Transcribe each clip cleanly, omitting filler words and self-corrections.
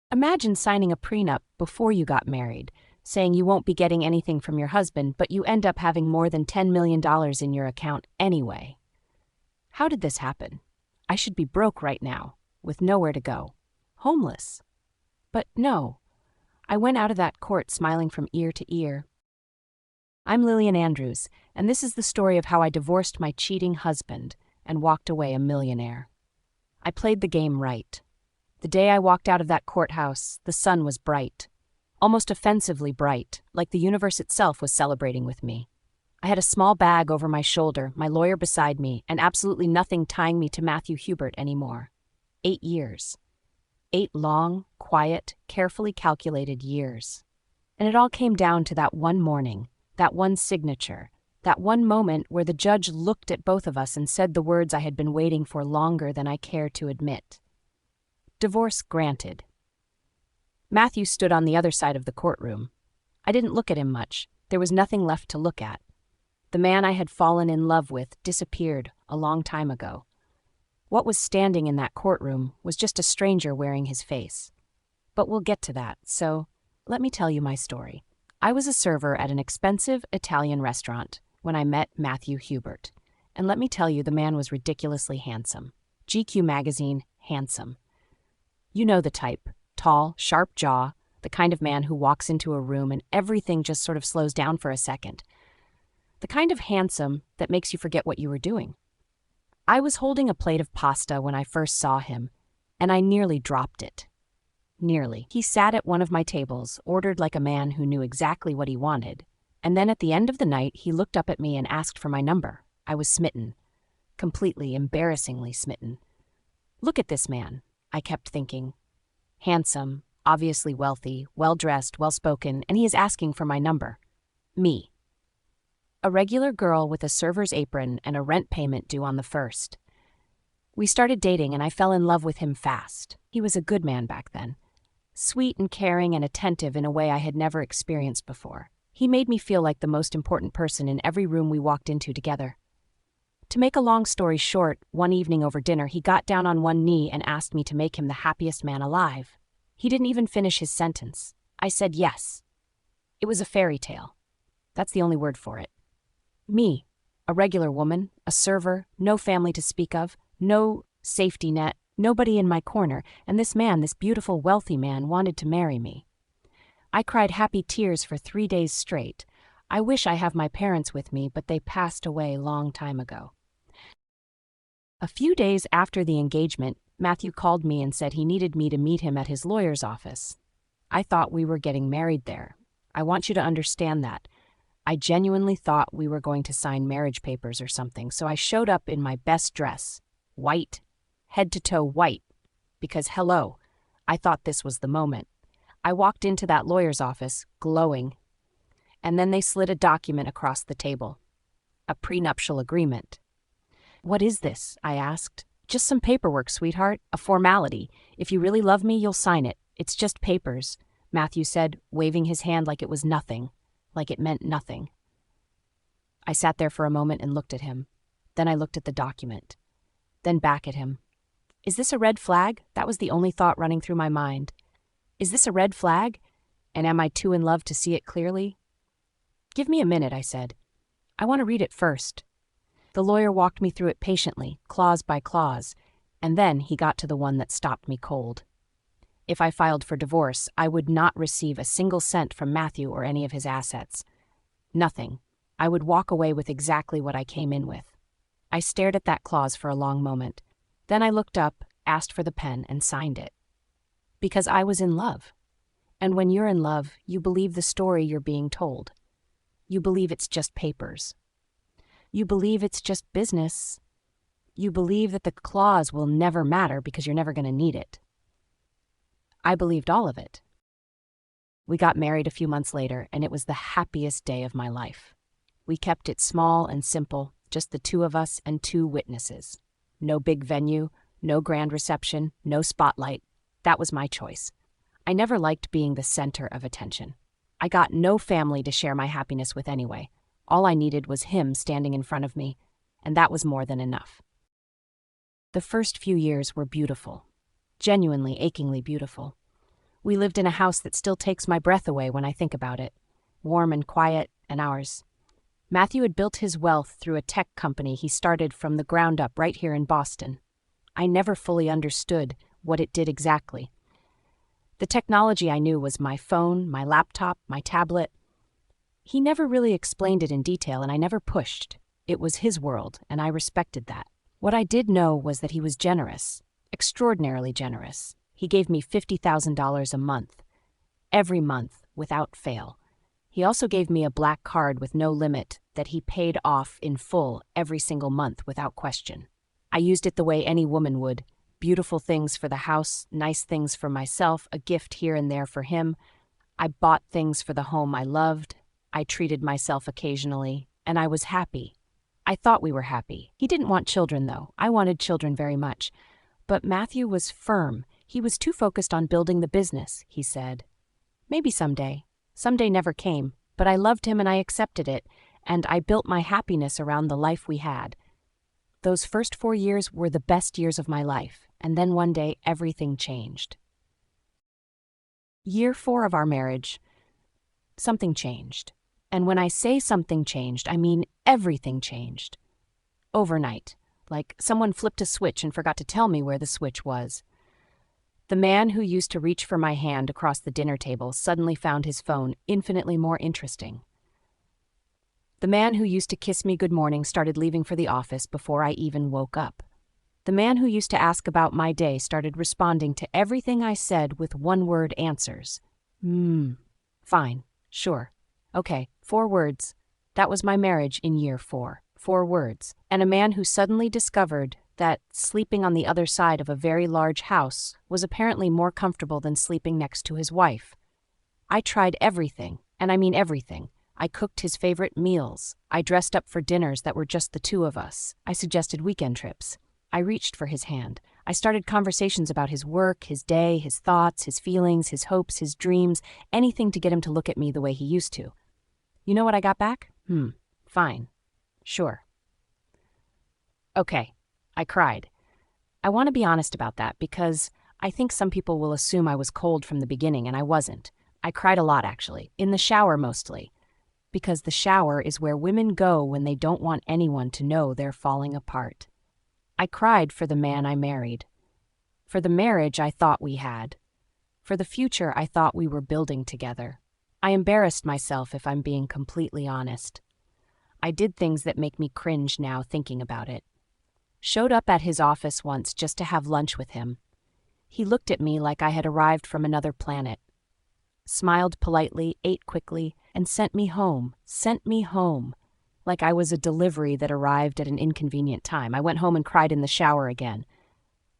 Imagine signing a prenup before you got married, saying you won't be getting anything from your husband, but you end up having more than $10 million in your account anyway. How did this happen? I should be broke right now, with nowhere to go. Homeless. But no. I went out of that court smiling from ear to ear. I'm Lilian Andrews, and this is the story of how I divorced my cheating husband and walked away a millionaire. I played the game right. The day I walked out of that courthouse, the sun was bright. Almost offensively bright, like the universe itself was celebrating with me. I had a small bag over my shoulder, my lawyer beside me, and absolutely nothing tying me to Matthew Hubert anymore. 8 years. 8 long, quiet, carefully calculated years. And it all came down to that one morning, that one signature, that one moment where the judge looked at both of us and said the words I had been waiting for longer than I cared to admit. Divorce granted. Matthew stood on the other side of the courtroom. I didn't look at him much. There was nothing left to look at. The man I had fallen in love with disappeared a long time ago. What was standing in that courtroom was just a stranger wearing his face. But we'll get to that, so let me tell you my story. I was a server at an expensive Italian restaurant when I met Matthew Hubert. And let me tell you, the man was ridiculously handsome. GQ magazine, handsome. You know the type. Tall, sharp jaw, the kind of man who walks into a room and everything just sort of slows down for a second. The kind of handsome that makes you forget what you were doing. I was holding a plate of pasta when I first saw him, and I nearly dropped it. Nearly. He sat at one of my tables, ordered like a man who knew exactly what he wanted, and then at the end of the night he looked up at me and asked for my number. I was smitten. Completely, embarrassingly smitten. Look at this man, I kept thinking. Handsome, obviously wealthy, well-dressed, well-spoken, and he is asking for my number. Me. A regular girl with a server's apron and a rent payment due on the 1st. We started dating and I fell in love with him fast. He was a good man back then. Sweet and caring and attentive in a way I had never experienced before. He made me feel like the most important person in every room we walked into together. To make a long story short, one evening over dinner he got down on one knee and asked me to make him the happiest man alive. He didn't even finish his sentence. I said yes. It was a fairy tale. That's the only word for it. Me, a regular woman, a server, no family to speak of, no safety net, nobody in my corner, and this man, this beautiful, wealthy man, wanted to marry me. I cried happy tears for 3 days straight. I wish I have my parents with me, but they passed away long time ago. A few days after the engagement, Matthew called me and said he needed me to meet him at his lawyer's office. I thought we were getting married there. I want you to understand that. I genuinely thought we were going to sign marriage papers or something, so I showed up in my best dress, white, head to toe white, because hello, I thought this was the moment. I walked into that lawyer's office, glowing, and then they slid a document across the table. A prenuptial agreement. What is this? I asked. Just some paperwork, sweetheart, a formality. If you really love me, you'll sign it. It's just papers, Matthew said, waving his hand like it was nothing, like it meant nothing. I sat there for a moment and looked at him. Then I looked at the document. Then back at him. Is this a red flag? That was the only thought running through my mind. Is this a red flag? And am I too in love to see it clearly? Give me a minute, I said. I want to read it first. The lawyer walked me through it patiently, clause by clause, and then he got to the one that stopped me cold. If I filed for divorce, I would not receive a single cent from Matthew or any of his assets. Nothing. I would walk away with exactly what I came in with. I stared at that clause for a long moment. Then I looked up, asked for the pen, and signed it. Because I was in love. And when you're in love, you believe the story you're being told. You believe it's just papers. You believe it's just business. You believe that the clause will never matter because you're never going to need it. I believed all of it. We got married a few months later, and it was the happiest day of my life. We kept it small and simple, just the two of us and 2 witnesses. No big venue, no grand reception, no spotlight. That was my choice. I never liked being the center of attention. I got no family to share my happiness with anyway. All I needed was him standing in front of me, and that was more than enough. The first few years were beautiful, genuinely, achingly beautiful. We lived in a house that still takes my breath away when I think about it. Warm and quiet, and ours. Matthew had built his wealth through a tech company he started from the ground up right here in Boston. I never fully understood what it did exactly. The technology I knew was my phone, my laptop, my tablet. He never really explained it in detail, and I never pushed. It was his world, and I respected that. What I did know was that he was generous, extraordinarily generous. He gave me $50,000 a month, every month, without fail. He also gave me a black card with no limit that he paid off in full every single month without question. I used it the way any woman would. Beautiful things for the house, nice things for myself, a gift here and there for him. I bought things for the home I loved. I treated myself occasionally, and I was happy. I thought we were happy. He didn't want children, though. I wanted children very much. But Matthew was firm. He was too focused on building the business, he said. Maybe someday. Someday never came, but I loved him and I accepted it, and I built my happiness around the life we had. Those first 4 years were the best years of my life, and then one day everything changed. Year 4 of our marriage, something changed. And when I say something changed, I mean everything changed. Overnight, like someone flipped a switch and forgot to tell me where the switch was. The man who used to reach for my hand across the dinner table suddenly found his phone infinitely more interesting. The man who used to kiss me good morning started leaving for the office before I even woke up. The man who used to ask about my day started responding to everything I said with one-word answers. Fine, sure. Okay, 4 words. That was my marriage in year 4. 4 words. And a man who suddenly discovered that sleeping on the other side of a very large house was apparently more comfortable than sleeping next to his wife. I tried everything, and I mean everything. I cooked his favorite meals. I dressed up for dinners that were just the 2 of us. I suggested weekend trips. I reached for his hand. I started conversations about his work, his day, his thoughts, his feelings, his hopes, his dreams, anything to get him to look at me the way he used to. You know what I got back? Fine. Sure. Okay. I cried. I want to be honest about that because I think some people will assume I was cold from the beginning, and I wasn't. I cried a lot, actually. In the shower, mostly. Because the shower is where women go when they don't want anyone to know they're falling apart. I cried for the man I married. For the marriage I thought we had. For the future I thought we were building together. I embarrassed myself, if I'm being completely honest. I did things that make me cringe now thinking about it. Showed up at his office once just to have lunch with him. He looked at me like I had arrived from another planet. Smiled politely, ate quickly, and sent me home, like I was a delivery that arrived at an inconvenient time. I went home and cried in the shower again.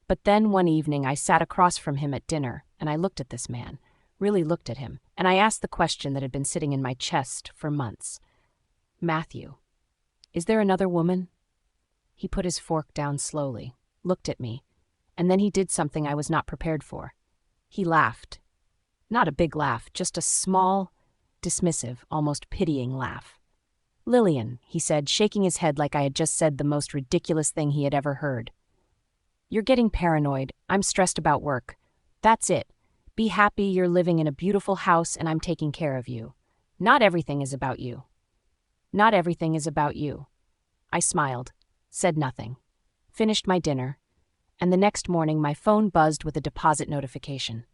But then one evening I sat across from him at dinner, and I looked at this man, really looked at him, and I asked the question that had been sitting in my chest for months. Matthew, is there another woman? He put his fork down slowly, looked at me, and then he did something I was not prepared for. He laughed. Not a big laugh, just a small, dismissive, almost pitying laugh. Lilian, he said, shaking his head like I had just said the most ridiculous thing he had ever heard. You're getting paranoid. I'm stressed about work. That's it. Be happy you're living in a beautiful house and I'm taking care of you. Not everything is about you. Not everything is about you. I smiled, said nothing, finished my dinner, and the next morning my phone buzzed with a deposit notification.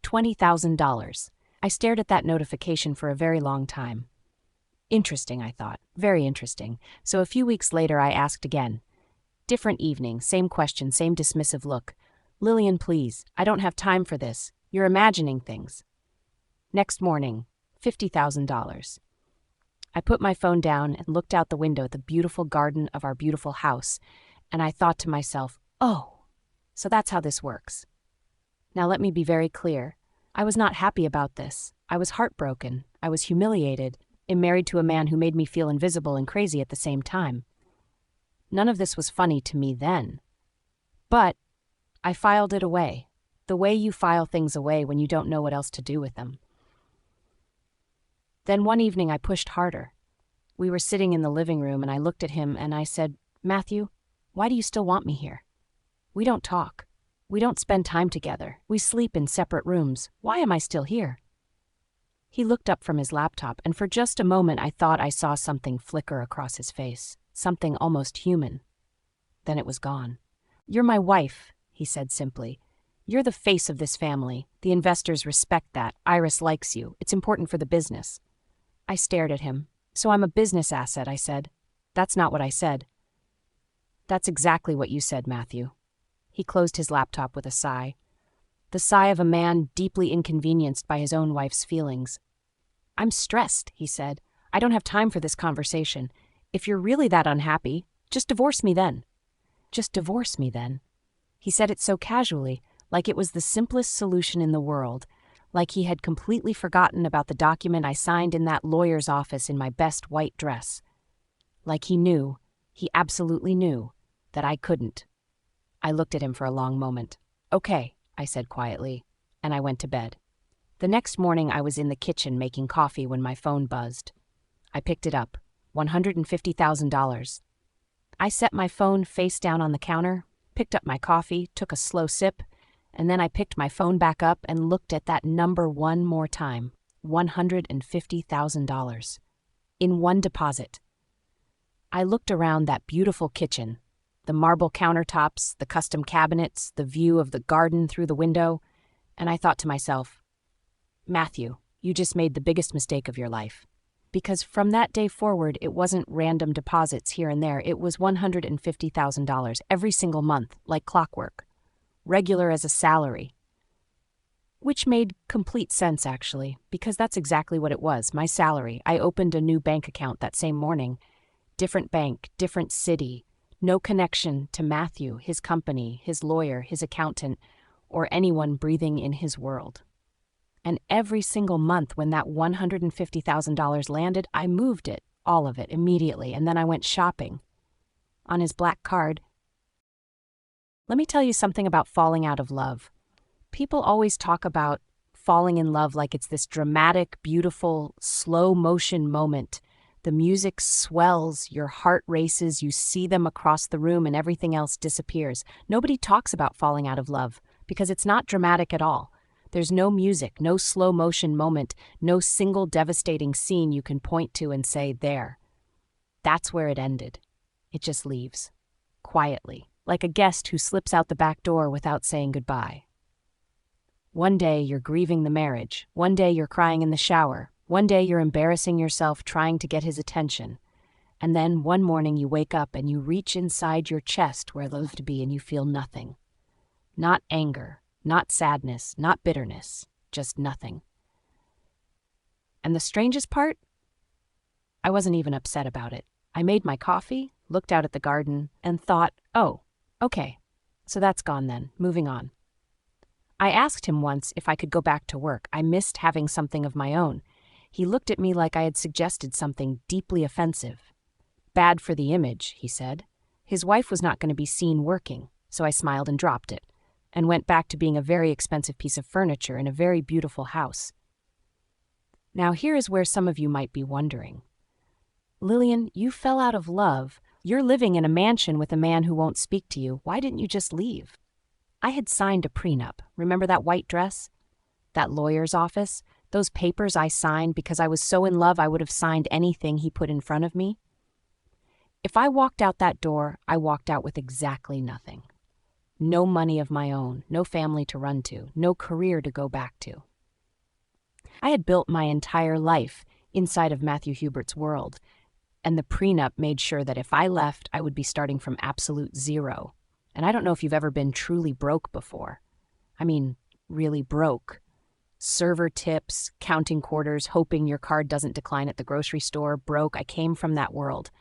$20,000. I stared at that notification for a very long time. Interesting, I thought. Very interesting. So a few weeks later I asked again. Different evening, same question, same dismissive look. Lilian, please, I don't have time for this. You're imagining things. Next morning, $50,000. I put my phone down and looked out the window at the beautiful garden of our beautiful house, and I thought to myself, oh, so that's how this works. Now let me be very clear. I was not happy about this. I was heartbroken. I was humiliated and married to a man who made me feel invisible and crazy at the same time. None of this was funny to me then. But I filed it away, the way you file things away when you don't know what else to do with them. Then one evening I pushed harder. We were sitting in the living room and I looked at him and I said, Matthew, why do you still want me here? We don't talk. We don't spend time together. We sleep in separate rooms. Why am I still here? He looked up from his laptop, and for just a moment I thought I saw something flicker across his face, something almost human. Then it was gone. "You're my wife," he said simply. "You're the face of this family. The investors respect that. Iris likes you. It's important for the business." I stared at him. "So I'm a business asset," I said. "That's not what I said." "That's exactly what you said, Matthew." He closed his laptop with a sigh. The sigh of a man deeply inconvenienced by his own wife's feelings. "I'm stressed," he said. "I don't have time for this conversation. If you're really that unhappy, just divorce me then." "Just divorce me then." He said it so casually, like it was the simplest solution in the world, like he had completely forgotten about the document I signed in that lawyer's office in my best white dress. Like he absolutely knew, that I couldn't. I looked at him for a long moment. "Okay," I said quietly, and I went to bed. The next morning I was in the kitchen making coffee when my phone buzzed. I picked it up. $150,000. I set my phone face down on the counter, picked up my coffee, took a slow sip, and then I picked my phone back up and looked at that number one more time. $150,000. In one deposit. I looked around that beautiful kitchen, the marble countertops, the custom cabinets, the view of the garden through the window, and I thought to myself, "Matthew, you just made the biggest mistake of your life." Because from that day forward, it wasn't random deposits here and there. It was $150,000 every single month, like clockwork. Regular as a salary. Which made complete sense, actually, because that's exactly what it was, my salary. I opened a new bank account that same morning. Different bank, different city. No connection to Matthew, his company, his lawyer, his accountant, or anyone breathing in his world. And every single month when that $150,000 landed, I moved it, all of it, immediately, and then I went shopping. On his black card. Let me tell you something about falling out of love. People always talk about falling in love like it's this dramatic, beautiful, slow-motion moment. The music swells, your heart races, you see them across the room, and everything else disappears. Nobody talks about falling out of love because it's not dramatic at all. There's no music, no slow-motion moment, no single devastating scene you can point to and say, "There." That's where it ended. It just leaves. Quietly, like a guest who slips out the back door without saying goodbye. One day you're grieving the marriage. One day you're crying in the shower. One day you're embarrassing yourself trying to get his attention. And then one morning you wake up and you reach inside your chest where it loves to be and you feel nothing. Not anger, not sadness, not bitterness, just nothing. And the strangest part? I wasn't even upset about it. I made my coffee, looked out at the garden, and thought, "Oh, okay, so that's gone then, moving on." I asked him once if I could go back to work. I missed having something of my own. He looked at me like I had suggested something deeply offensive. "Bad for the image," he said. His wife was not going to be seen working, so I smiled and dropped it, and went back to being a very expensive piece of furniture in a very beautiful house. Now here is where some of you might be wondering. "Lilian, you fell out of love. You're living in a mansion with a man who won't speak to you. Why didn't you just leave?" I had signed a prenup. Remember that white dress? That lawyer's office? Those papers I signed because I was so in love I would have signed anything he put in front of me? If I walked out that door, I walked out with exactly nothing. No money of my own, no family to run to, no career to go back to. I had built my entire life inside of Matthew Hubert's world, and the prenup made sure that if I left, I would be starting from absolute zero. And I don't know if you've ever been truly broke before. I mean, really broke. Server tips, counting quarters, hoping your card doesn't decline at the grocery store, broke. I came from that world.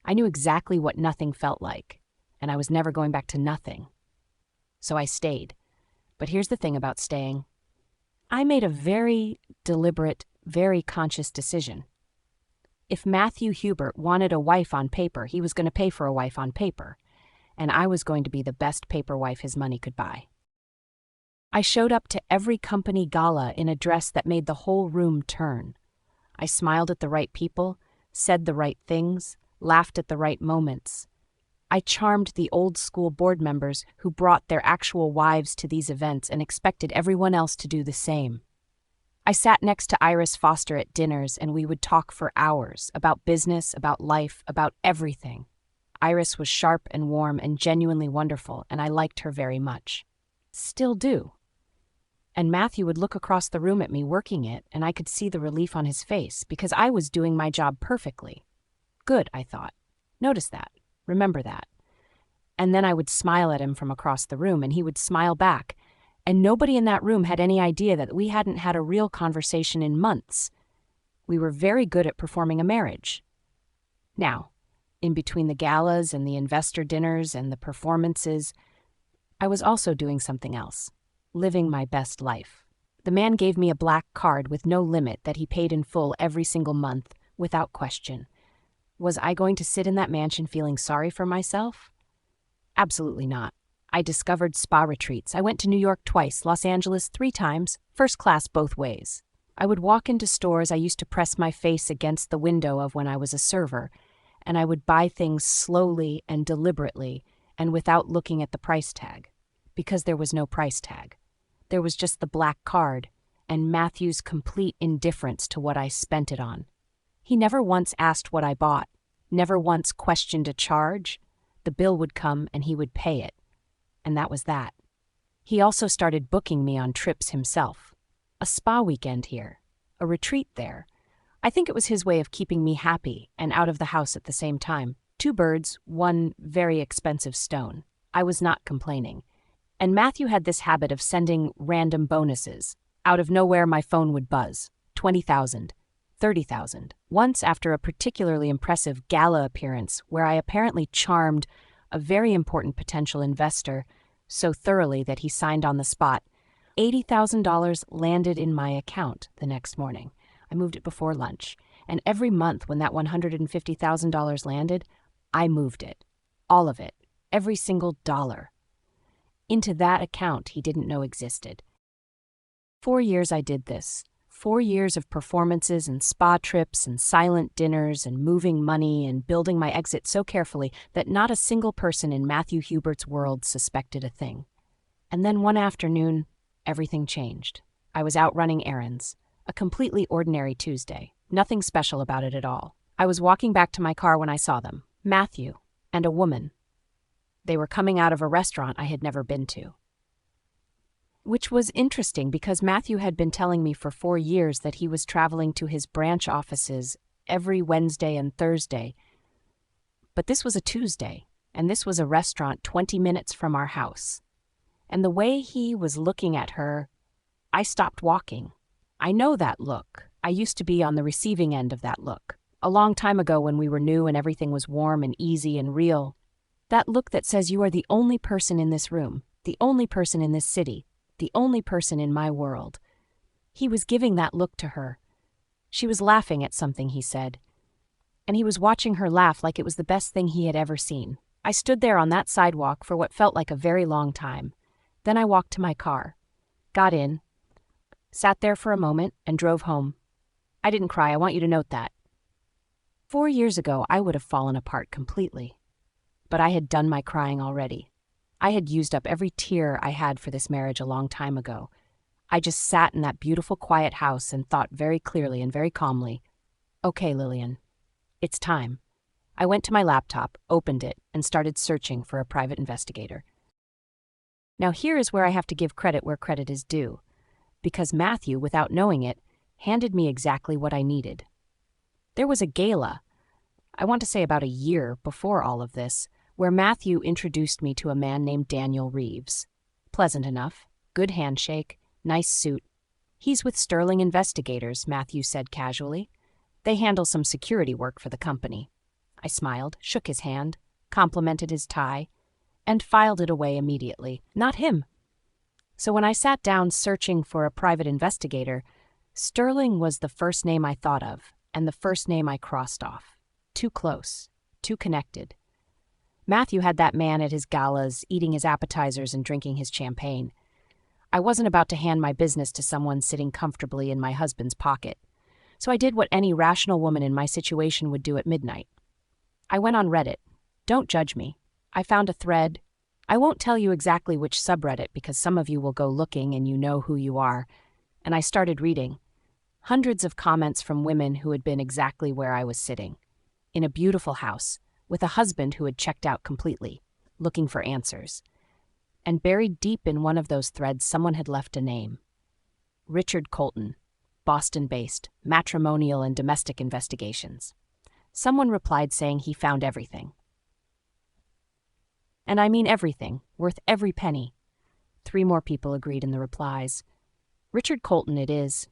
I knew exactly what nothing felt like, and I was never going back to nothing. So I stayed. But here's the thing about staying. I made a very deliberate, very conscious decision. If Matthew Hubert wanted a wife on paper, he was going to pay for a wife on paper, and I was going to be the best paper wife his money could buy. I showed up to every company gala in a dress that made the whole room turn. I smiled at the right people, said the right things, laughed at the right moments. I charmed the old-school board members who brought their actual wives to these events and expected everyone else to do the same. I sat next to Iris Foster at dinners, and we would talk for hours about business, about life, about everything. Iris was sharp and warm and genuinely wonderful, and I liked her very much. Still do. And Matthew would look across the room at me working it, and I could see the relief on his face because I was doing my job perfectly. Good, I thought. Notice that. Remember that. And then I would smile at him from across the room, and he would smile back. And nobody in that room had any idea that we hadn't had a real conversation in months. We were very good at performing a marriage. Now, in between the galas and the investor dinners and the performances, I was also doing something else, living my best life. The man gave me a black card with no limit that he paid in full every single month, without question. Was I going to sit in that mansion feeling sorry for myself? Absolutely not. I discovered spa retreats. I went to New York twice, Los Angeles 3 times, first class both ways. I would walk into stores I used to press my face against the window of when I was a server, and I would buy things slowly and deliberately and without looking at the price tag, because there was no price tag. There was just the black card and Matthew's complete indifference to what I spent it on. He never once asked what I bought, never once questioned a charge. The bill would come and he would pay it. And that was that. He also started booking me on trips himself. A spa weekend here, a retreat there. I think it was his way of keeping me happy and out of the house at the same time. 2 birds, 1 very expensive stone. I was not complaining. And Matthew had this habit of sending random bonuses. Out of nowhere, my phone would buzz. 20,000, 30,000. Once, after a particularly impressive gala appearance where I apparently charmed a very important potential investor so thoroughly that he signed on the spot, $80,000 landed in my account the next morning. I moved it before lunch, and every month when that $150,000 landed, I moved it. All of it. Every single dollar. Into that account he didn't know existed. 4 years I did this. 4 years of performances and spa trips and silent dinners and moving money and building my exit so carefully that not a single person in Matthew Hubert's world suspected a thing. And then one afternoon, everything changed. I was out running errands. A completely ordinary Tuesday. Nothing special about it at all. I was walking back to my car when I saw them, Matthew and a woman. They were coming out of a restaurant I had never been to. Which was interesting because Matthew had been telling me for 4 years that he was traveling to his branch offices every Wednesday and Thursday. But this was a Tuesday, and this was a restaurant 20 minutes from our house. And the way he was looking at her, I stopped walking. I know that look. I used to be on the receiving end of that look. A long time ago when we were new and everything was warm and easy and real. That look that says you are the only person in this room, the only person in this city, the only person in my world. He was giving that look to her. She was laughing at something he said, and he was watching her laugh like it was the best thing he had ever seen. I stood there on that sidewalk for what felt like a very long time. Then I walked to my car, got in, sat there for a moment, and drove home. I didn't cry, I want you to note that. 4 years ago, I would have fallen apart completely. But I had done my crying already. I had used up every tear I had for this marriage a long time ago. I just sat in that beautiful, quiet house and thought very clearly and very calmly, okay, Lilian, it's time. I went to my laptop, opened it, and started searching for a private investigator. Now here is where I have to give credit where credit is due, because Matthew, without knowing it, handed me exactly what I needed. There was a gala, I want to say about a year before all of this, where Matthew introduced me to a man named Daniel Reeves. Pleasant enough, good handshake, nice suit. He's with Sterling Investigators, Matthew said casually. They handle some security work for the company. I smiled, shook his hand, complimented his tie, and filed it away immediately. Not him. So when I sat down searching for a private investigator, Sterling was the first name I thought of, and the first name I crossed off. Too close, too connected. Matthew had that man at his galas, eating his appetizers and drinking his champagne. I wasn't about to hand my business to someone sitting comfortably in my husband's pocket. So I did what any rational woman in my situation would do at midnight. I went on Reddit. Don't judge me. I found a thread. I won't tell you exactly which subreddit because some of you will go looking and you know who you are. And I started reading. Hundreds of comments from women who had been exactly where I was sitting. In a beautiful house, with a husband who had checked out completely, looking for answers. And buried deep in one of those threads, someone had left a name. Richard Colton, Boston-based, matrimonial and domestic investigations. Someone replied saying he found everything. And I mean everything, worth every penny. 3 more people agreed in the replies. Richard Colton it is.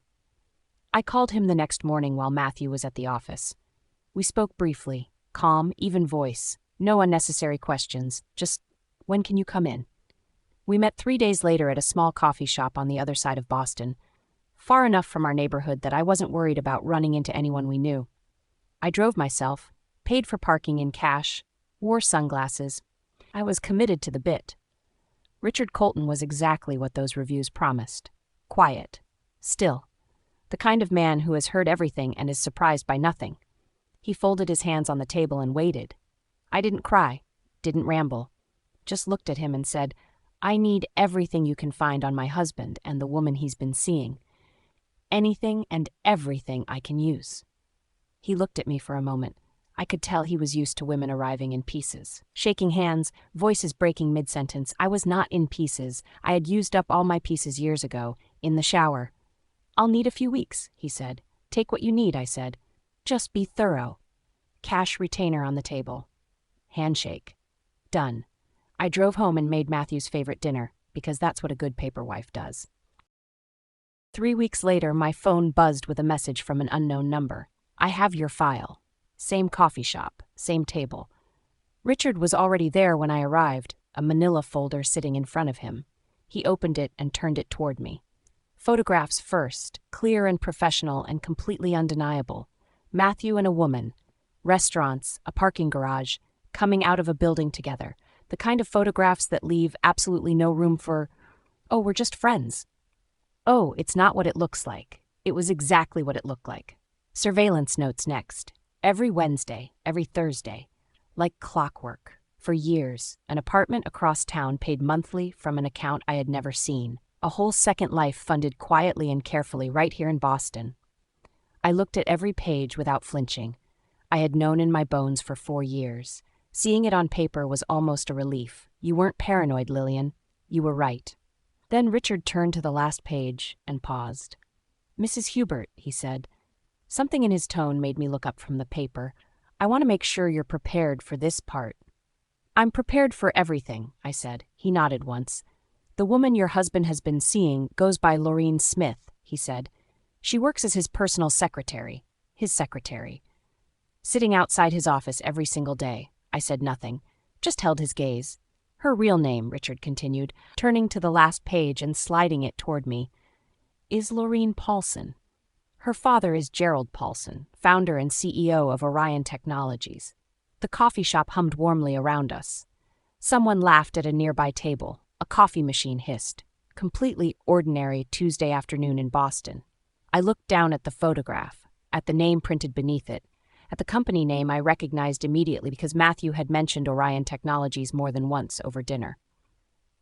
I called him the next morning while Matthew was at the office. We spoke briefly, calm, even voice, no unnecessary questions, just, when can you come in? We met 3 days later at a small coffee shop on the other side of Boston, far enough from our neighborhood that I wasn't worried about running into anyone we knew. I drove myself, paid for parking in cash, wore sunglasses. I was committed to the bit. Richard Colton was exactly what those reviews promised. Quiet. Still. The kind of man who has heard everything and is surprised by nothing. He folded his hands on the table and waited. I didn't cry, didn't ramble. Just looked at him and said, I need everything you can find on my husband and the woman he's been seeing. Anything and everything I can use. He looked at me for a moment. I could tell he was used to women arriving in pieces. Shaking hands, voices breaking mid-sentence. I was not in pieces. I had used up all my pieces years ago, in the shower. I'll need a few weeks, he said. Take what you need, I said. Just be thorough. Cash retainer on the table. Handshake. Done. I drove home and made Matthew's favorite dinner, because that's what a good paper wife does. 3 weeks later, my phone buzzed with a message from an unknown number. I have your file. Same coffee shop, same table. Richard was already there when I arrived, a manila folder sitting in front of him. He opened it and turned it toward me. Photographs first, clear and professional and completely undeniable. Matthew and a woman. Restaurants, a parking garage, coming out of a building together. The kind of photographs that leave absolutely no room for, oh, we're just friends. Oh, it's not what it looks like. It was exactly what it looked like. Surveillance notes next. Every Wednesday, every Thursday. Like clockwork. For years, an apartment across town paid monthly from an account I had never seen. A whole second life funded quietly and carefully right here in Boston. I looked at every page without flinching. I had known in my bones for 4 years. Seeing it on paper was almost a relief. You weren't paranoid, Lilian. You were right. Then Richard turned to the last page and paused. Mrs. Hubert, he said. Something in his tone made me look up from the paper. I want to make sure you're prepared for this part. I'm prepared for everything, I said. He nodded once. The woman your husband has been seeing goes by Lorene Smith, he said. She works as his personal secretary. His secretary. Sitting outside his office every single day. I said nothing, just held his gaze. Her real name, Richard continued, turning to the last page and sliding it toward me, is Lorene Paulson. Her father is Gerald Paulson, founder and CEO of Orion Technologies. The coffee shop hummed warmly around us. Someone laughed at a nearby table. A coffee machine hissed. Completely ordinary Tuesday afternoon in Boston. I looked down at the photograph, at the name printed beneath it. At the company name I recognized immediately because Matthew had mentioned Orion Technologies more than once over dinner.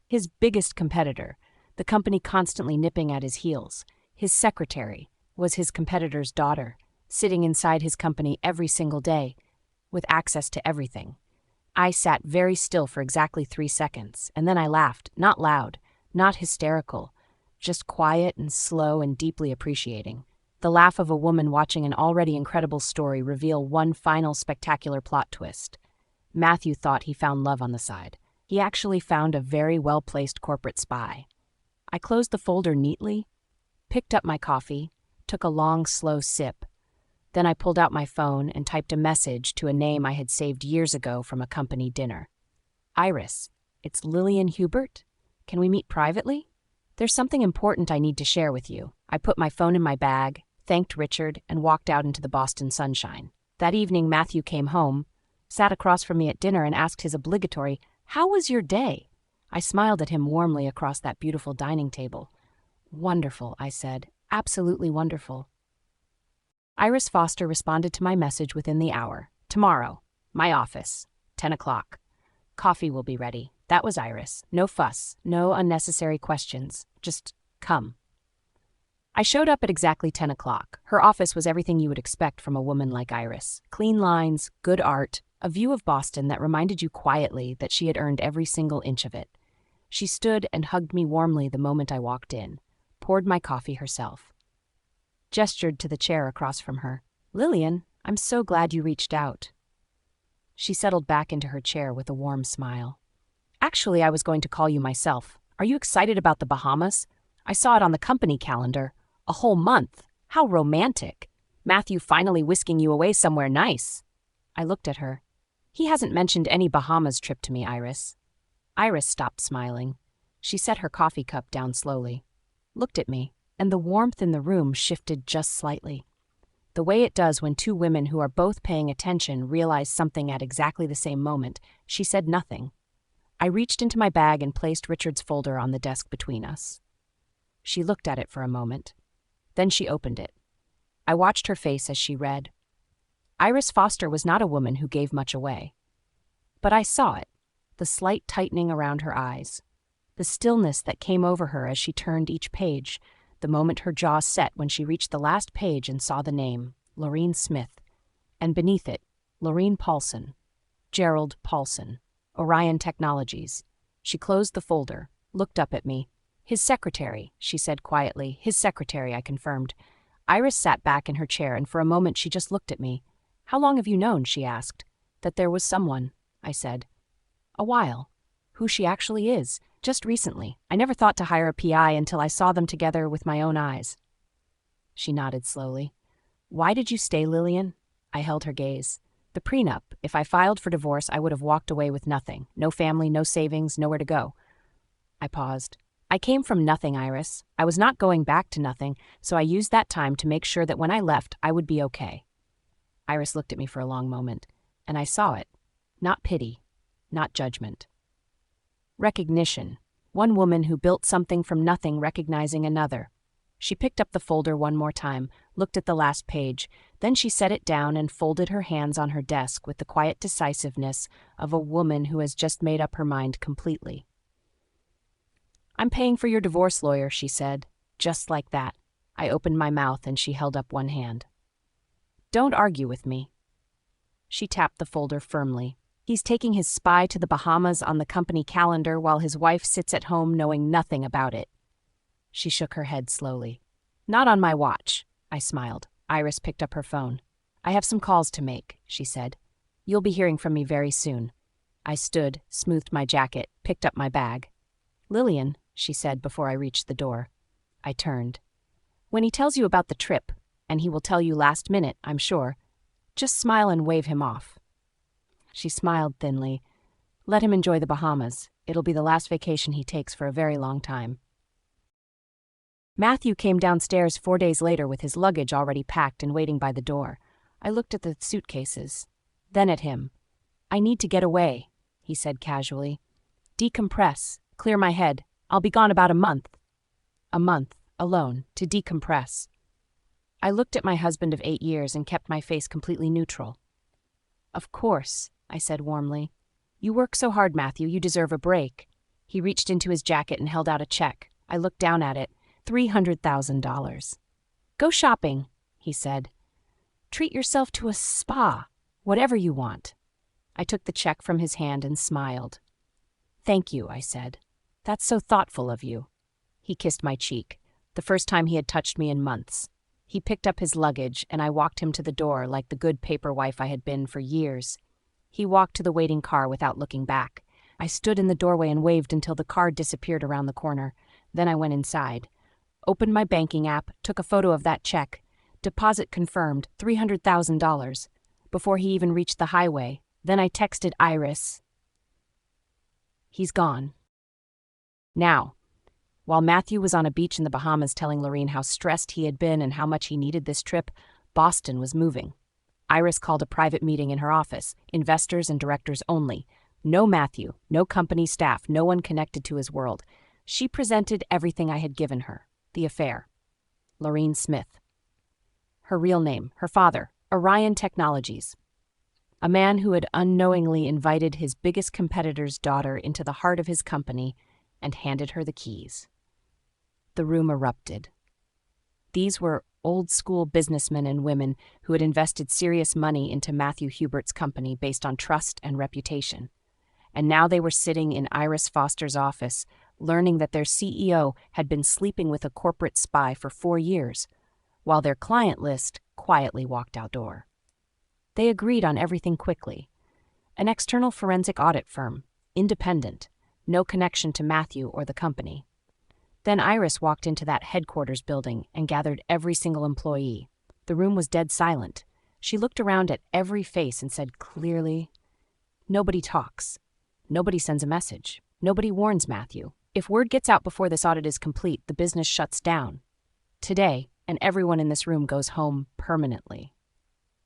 His biggest competitor, the company constantly nipping at his heels, his secretary, was his competitor's daughter, sitting inside his company every single day, with access to everything. I sat very still for exactly 3 seconds, and then I laughed, not loud, not hysterical, just quiet and slow and deeply appreciating. The laugh of a woman watching an already incredible story reveal one final spectacular plot twist. Matthew thought he found love on the side. He actually found a very well-placed corporate spy. I closed the folder neatly, picked up my coffee, took a long, slow sip. Then I pulled out my phone and typed a message to a name I had saved years ago from a company dinner. Iris, it's Lilian Hubert. Can we meet privately? There's something important I need to share with you. I put my phone in my bag, thanked Richard, and walked out into the Boston sunshine. That evening, Matthew came home, sat across from me at dinner, and asked his obligatory, "How was your day?" I smiled at him warmly across that beautiful dining table. "Wonderful," I said. "Absolutely wonderful." Iris Foster responded to my message within the hour. "Tomorrow. My office. 10 o'clock. Coffee will be ready. That was Iris. No fuss, no unnecessary questions. Just come. I showed up at exactly 10 o'clock. Her office was everything you would expect from a woman like Iris. Clean lines, good art, a view of Boston that reminded you quietly that she had earned every single inch of it. She stood and hugged me warmly the moment I walked in, poured my coffee herself, gestured to the chair across from her. Lilian, I'm so glad you reached out. She settled back into her chair with a warm smile. Actually, I was going to call you myself. Are you excited about the Bahamas? I saw it on the company calendar. A whole month. How romantic. Matthew finally whisking you away somewhere nice. I looked at her. He hasn't mentioned any Bahamas trip to me, Iris. Iris stopped smiling. She set her coffee cup down slowly, looked at me, and the warmth in the room shifted just slightly. The way it does when two women who are both paying attention realize something at exactly the same moment. She said nothing. I reached into my bag and placed Richard's folder on the desk between us. She looked at it for a moment. Then she opened it. I watched her face as she read. Iris Foster was not a woman who gave much away. But I saw it, the slight tightening around her eyes, the stillness that came over her as she turned each page, the moment her jaw set when she reached the last page and saw the name, Lorene Smith, and beneath it, Lorene Paulson, Gerald Paulson, Orion Technologies. She closed the folder, looked up at me. His secretary, she said quietly. His secretary, I confirmed. Iris sat back in her chair, and for a moment she just looked at me. How long have you known, she asked. That there was someone, I said. A while. Who she actually is. Just recently. I never thought to hire a PI until I saw them together with my own eyes. She nodded slowly. Why did you stay, Lilian? I held her gaze. The prenup. If I filed for divorce, I would have walked away with nothing. No family, no savings, nowhere to go. I paused. I came from nothing, Iris. I was not going back to nothing, so I used that time to make sure that when I left, I would be okay. Iris looked at me for a long moment, and I saw it. Not pity, not judgment. Recognition. One woman who built something from nothing recognizing another. She picked up the folder one more time, looked at the last page, then she set it down and folded her hands on her desk with the quiet decisiveness of a woman who has just made up her mind completely. I'm paying for your divorce lawyer, she said, just like that. I opened my mouth and she held up one hand. Don't argue with me. She tapped the folder firmly. He's taking his spy to the Bahamas on the company calendar while his wife sits at home knowing nothing about it. She shook her head slowly. Not on my watch, I smiled. Iris picked up her phone. I have some calls to make, she said. You'll be hearing from me very soon. I stood, smoothed my jacket, picked up my bag. Lilian, she said before I reached the door. I turned. When he tells you about the trip, and he will tell you last minute, I'm sure, just smile and wave him off. She smiled thinly. Let him enjoy the Bahamas. It'll be the last vacation he takes for a very long time. Matthew came downstairs 4 days later with his luggage already packed and waiting by the door. I looked at the suitcases, then at him. I need to get away, he said casually. Decompress, clear my head. I'll be gone about a month. A month, alone, to decompress. I looked at my husband of 8 years and kept my face completely neutral. Of course, I said warmly. You work so hard, Matthew, you deserve a break. He reached into his jacket and held out a check. I looked down at it. $300,000. Go shopping, he said. Treat yourself to a spa, whatever you want. I took the check from his hand and smiled. Thank you, I said. That's so thoughtful of you. He kissed my cheek, the first time he had touched me in months. He picked up his luggage, and I walked him to the door like the good paper wife I had been for years. He walked to the waiting car without looking back. I stood in the doorway and waved until the car disappeared around the corner. Then I went inside. Opened my banking app, took a photo of that check. Deposit confirmed, $300,000. Before he even reached the highway, then I texted Iris. He's gone. Now, while Matthew was on a beach in the Bahamas telling Lorene how stressed he had been and how much he needed this trip, Boston was moving. Iris called a private meeting in her office, investors and directors only. No Matthew, no company staff, no one connected to his world. She presented everything I had given her. The affair. Lorene Smith. Her real name, her father, Orion Technologies. A man who had unknowingly invited his biggest competitor's daughter into the heart of his company and handed her the keys. The room erupted. These were old-school businessmen and women who had invested serious money into Matthew Hubert's company based on trust and reputation. And now they were sitting in Iris Foster's office, learning that their CEO had been sleeping with a corporate spy for 4 years, while their client list quietly walked outdoor. They agreed on everything quickly. An external forensic audit firm, independent, no connection to Matthew or the company. Then Iris walked into that headquarters building and gathered every single employee. The room was dead silent. She looked around at every face and said clearly, "Nobody talks. Nobody sends a message. Nobody warns Matthew. If word gets out before this audit is complete, the business shuts down. Today, and everyone in this room goes home permanently."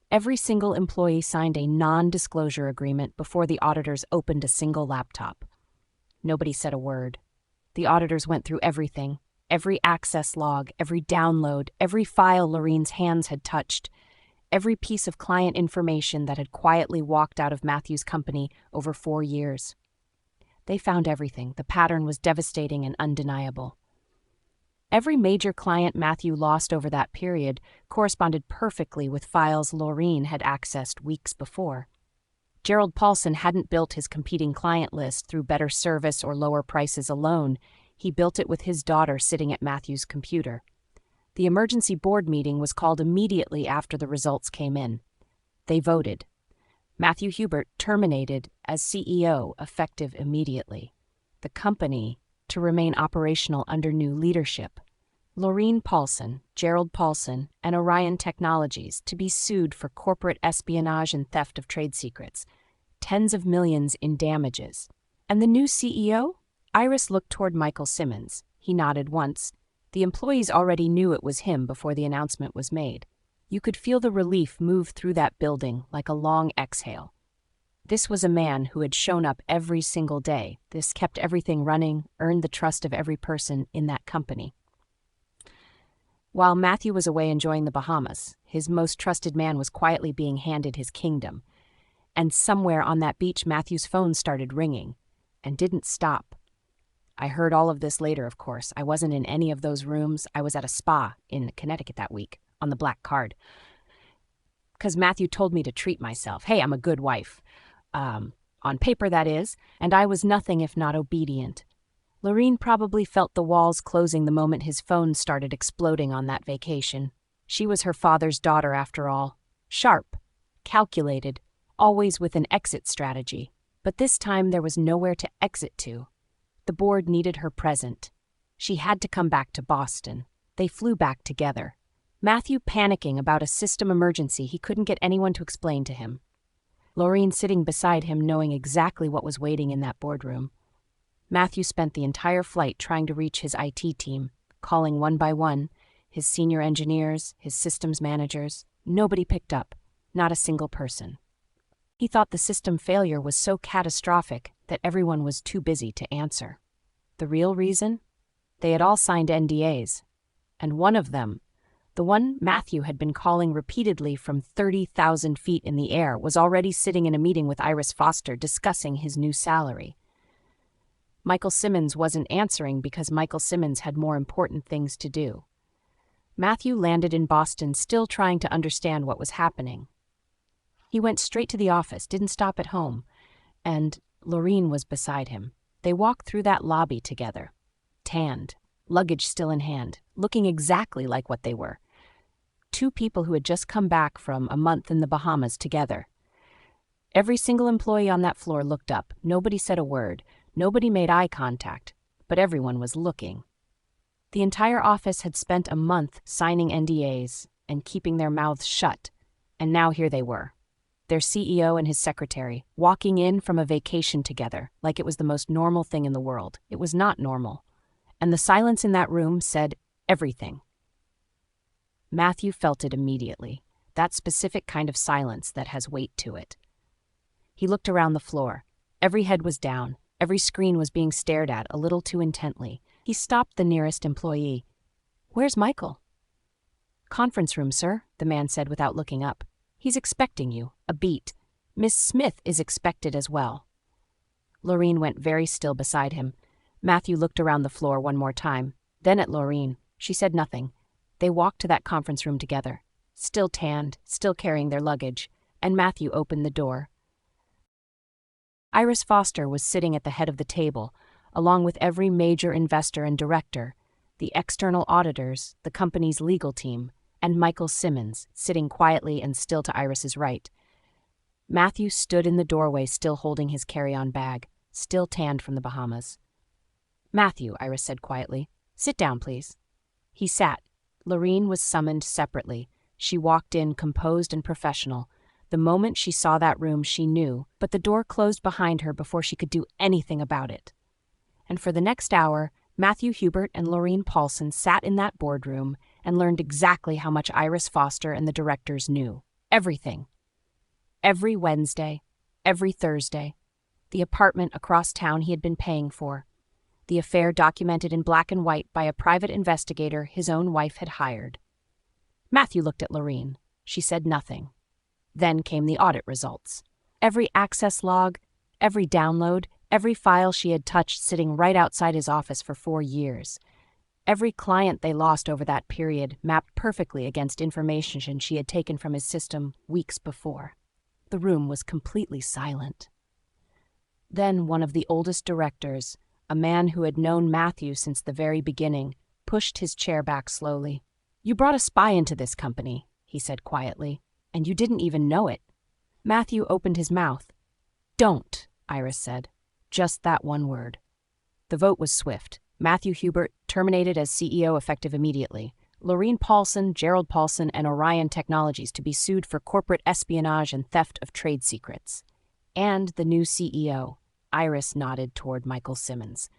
Every single employee signed a non-disclosure agreement before the auditors opened a single laptop. Nobody said a word. The auditors went through everything, every access log, every download, every file Loreen's hands had touched, every piece of client information that had quietly walked out of Matthew's company over 4 years. They found everything. The pattern was devastating and undeniable. Every major client Matthew lost over that period corresponded perfectly with files Loreen had accessed weeks before. Gerald Paulson hadn't built his competing client list through better service or lower prices alone. He built it with his daughter sitting at Matthew's computer. The emergency board meeting was called immediately after the results came in. They voted. Matthew Hubert terminated as CEO effective immediately. The company to remain operational under new leadership. Loreen Paulson, Gerald Paulson, and Orion Technologies to be sued for corporate espionage and theft of trade secrets. Tens of millions in damages. And the new CEO? Iris looked toward Michael Simmons. He nodded once. The employees already knew it was him before the announcement was made. You could feel the relief move through that building like a long exhale. This was a man who had shown up every single day. This kept everything running, earned the trust of every person in that company. While Matthew was away enjoying the Bahamas, his most trusted man was quietly being handed his kingdom. And somewhere on that beach, Matthew's phone started ringing, and didn't stop. I heard all of this later, of course. I wasn't in any of those rooms. I was at a spa in Connecticut that week, on the black card. Because Matthew told me to treat myself. Hey, I'm a good wife. On paper, that is. And I was nothing if not obedient. Loreen probably felt the walls closing the moment his phone started exploding on that vacation. She was her father's daughter, after all. Sharp, calculated, always with an exit strategy. But this time there was nowhere to exit to. The board needed her present. She had to come back to Boston. They flew back together. Matthew panicking about a system emergency he couldn't get anyone to explain to him. Loreen sitting beside him knowing exactly what was waiting in that boardroom. Matthew spent the entire flight trying to reach his IT team, calling one by one, his senior engineers, his systems managers. Nobody picked up, not a single person. He thought the system failure was so catastrophic that everyone was too busy to answer. The real reason? They had all signed NDAs, and one of them, the one Matthew had been calling repeatedly from 30,000 feet in the air, was already sitting in a meeting with Iris Foster discussing his new salary. Michael Simmons wasn't answering because Michael Simmons had more important things to do. Matthew landed in Boston still trying to understand what was happening. He went straight to the office, didn't stop at home, and Loreen was beside him. They walked through that lobby together, tanned, luggage still in hand, looking exactly like what they were. 2 people who had just come back from a month in the Bahamas together. Every single employee on that floor looked up. Nobody said a word. Nobody made eye contact, but everyone was looking. The entire office had spent a month signing NDAs and keeping their mouths shut, and now here they were, their CEO and his secretary, walking in from a vacation together like it was the most normal thing in the world. It was not normal, and the silence in that room said everything. Matthew felt it immediately, that specific kind of silence that has weight to it. He looked around the floor. Every head was down. Every screen was being stared at a little too intently. He stopped the nearest employee. "Where's Michael?" "Conference room, sir," the man said without looking up. "He's expecting you. A beat. Miss Smith is expected as well." Lorene went very still beside him. Matthew looked around the floor one more time, then at Lorene. She said nothing. They walked to that conference room together, still tanned, still carrying their luggage, and Matthew opened the door. Iris Foster was sitting at the head of the table, along with every major investor and director, the external auditors, the company's legal team, and Michael Simmons, sitting quietly and still to Iris's right. Matthew stood in the doorway, still holding his carry-on bag, still tanned from the Bahamas. "Matthew," Iris said quietly, "sit down, please." He sat. Lorene was summoned separately. She walked in, composed and professional. The moment she saw that room, she knew, but the door closed behind her before she could do anything about it. And for the next hour, Matthew Hubert and Lorene Paulson sat in that boardroom and learned exactly how much Iris Foster and the directors knew. Everything. Every Wednesday, every Thursday, the apartment across town he had been paying for, the affair documented in black and white by a private investigator his own wife had hired. Matthew looked at Lorene. She said nothing. Then came the audit results. Every access log, every download, every file she had touched sitting right outside his office for 4 years. Every client they lost over that period mapped perfectly against information she had taken from his system weeks before. The room was completely silent. Then one of the oldest directors, a man who had known Matthew since the very beginning, pushed his chair back slowly. "You brought a spy into this company," he said quietly, "and you didn't even know it." Matthew opened his mouth. "Don't," Iris said. Just that one word. The vote was swift. Matthew Hubert, terminated as CEO effective immediately. Lorene Paulson, Gerald Paulson, and Orion Technologies to be sued for corporate espionage and theft of trade secrets. And the new CEO. Iris nodded toward Michael Simmons,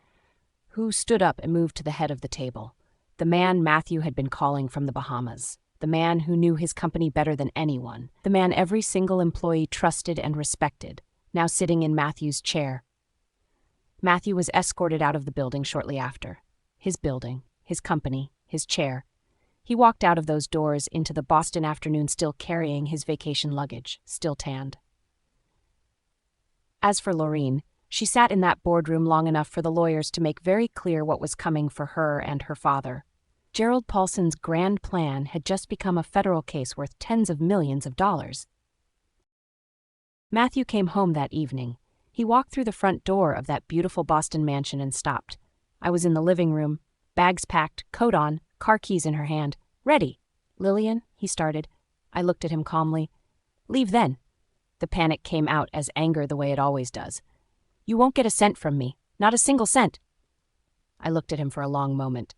who stood up and moved to the head of the table. The man Matthew had been calling from the Bahamas. The man who knew his company better than anyone. The man every single employee trusted and respected, now sitting in Matthew's chair. Matthew was escorted out of the building shortly after. His building, his company, his chair. He walked out of those doors into the Boston afternoon still carrying his vacation luggage, still tanned. As for Lorene, she sat in that boardroom long enough for the lawyers to make very clear what was coming for her and her father. Gerald Paulson's grand plan had just become a federal case worth tens of millions of dollars. Matthew came home that evening. He walked through the front door of that beautiful Boston mansion and stopped. I was in the living room, bags packed, coat on, car keys in her hand. "Ready." "Lilian," he started. I looked at him calmly. "Leave then." The panic came out as anger the way it always does. "You won't get a cent from me. Not a single cent." I looked at him for a long moment.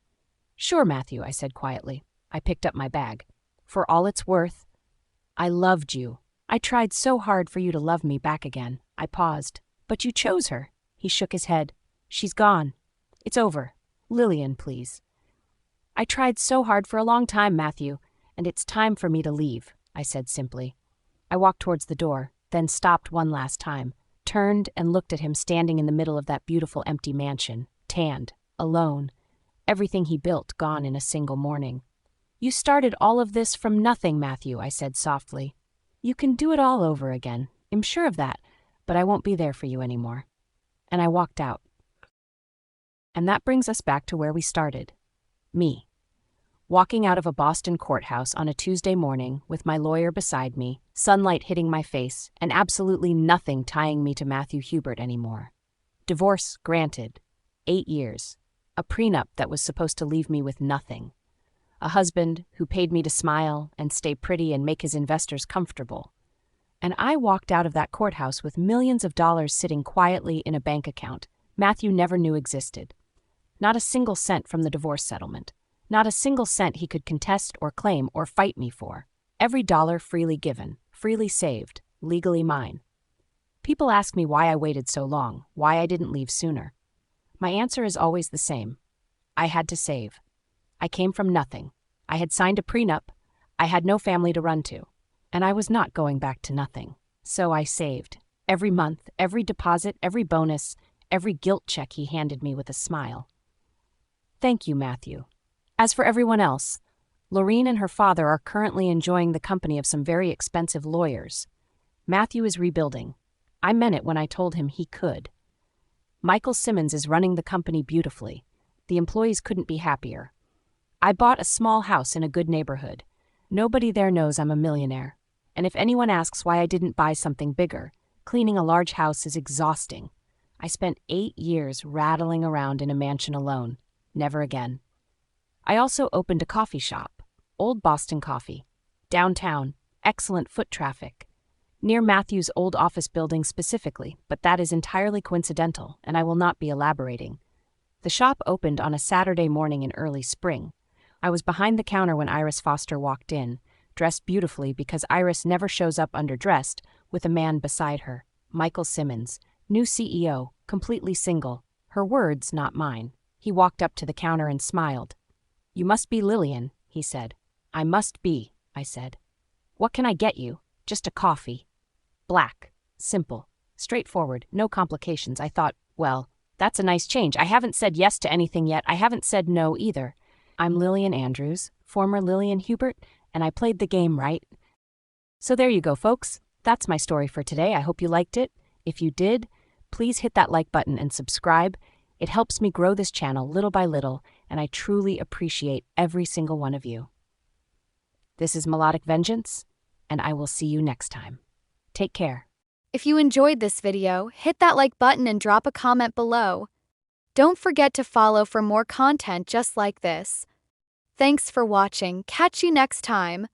"Sure, Matthew," I said quietly. I picked up my bag. "For all it's worth, I loved you. I tried so hard for you to love me back again." I paused. "But you chose her." He shook his head. "She's gone. It's over. Lilian, please." "I tried so hard for a long time, Matthew, and it's time for me to leave," I said simply. I walked towards the door, then stopped one last time, turned and looked at him standing in the middle of that beautiful empty mansion, tanned, alone, everything he built gone in a single morning. "You started all of this from nothing, Matthew," I said softly. "You can do it all over again. I'm sure of that, but I won't be there for you anymore." And I walked out. And that brings us back to where we started. Me. Walking out of a Boston courthouse on a Tuesday morning with my lawyer beside me, sunlight hitting my face, and absolutely nothing tying me to Matthew Hubert anymore. Divorce granted. 8 years. A prenup that was supposed to leave me with nothing. A husband who paid me to smile and stay pretty and make his investors comfortable. And I walked out of that courthouse with millions of dollars sitting quietly in a bank account Matthew never knew existed. Not a single cent from the divorce settlement. Not a single cent he could contest or claim or fight me for. Every dollar freely given, freely saved, legally mine. People ask me why I waited so long, why I didn't leave sooner. My answer is always the same. I had to save. I came from nothing. I had signed a prenup. I had no family to run to. And I was not going back to nothing. So I saved. Every month, every deposit, every bonus, every guilt check he handed me with a smile. Thank you, Matthew. As for everyone else, Lorene and her father are currently enjoying the company of some very expensive lawyers. Matthew is rebuilding. I meant it when I told him he could. Michael Simmons is running the company beautifully. The employees couldn't be happier. I bought a small house in a good neighborhood. Nobody there knows I'm a millionaire. And if anyone asks why I didn't buy something bigger, cleaning a large house is exhausting. I spent 8 years rattling around in a mansion alone. Never again. I also opened a coffee shop, Old Boston Coffee. Downtown, excellent foot traffic. Near Matthew's old office building specifically, but that is entirely coincidental, and I will not be elaborating. The shop opened on a Saturday morning in early spring. I was behind the counter when Iris Foster walked in, dressed beautifully because Iris never shows up underdressed, with a man beside her, Michael Simmons, new CEO, completely single. Her words, not mine. He walked up to the counter and smiled. "You must be Lilian," he said. "I must be," I said. "What can I get you?" "Just a coffee." Black. Simple. Straightforward. No complications. I thought, well, that's a nice change. I haven't said yes to anything yet. I haven't said no either. I'm Lilian Andrews, former Lilian Hubert, and I played the game right. So there you go, folks. That's my story for today. I hope you liked it. If you did, please hit that like button and subscribe. It helps me grow this channel little by little, and I truly appreciate every single one of you. This is Melodic Vengeance, and I will see you next time. Take care. If you enjoyed this video, hit that like button and drop a comment below. Don't forget to follow for more content just like this. Thanks for watching. Catch you next time.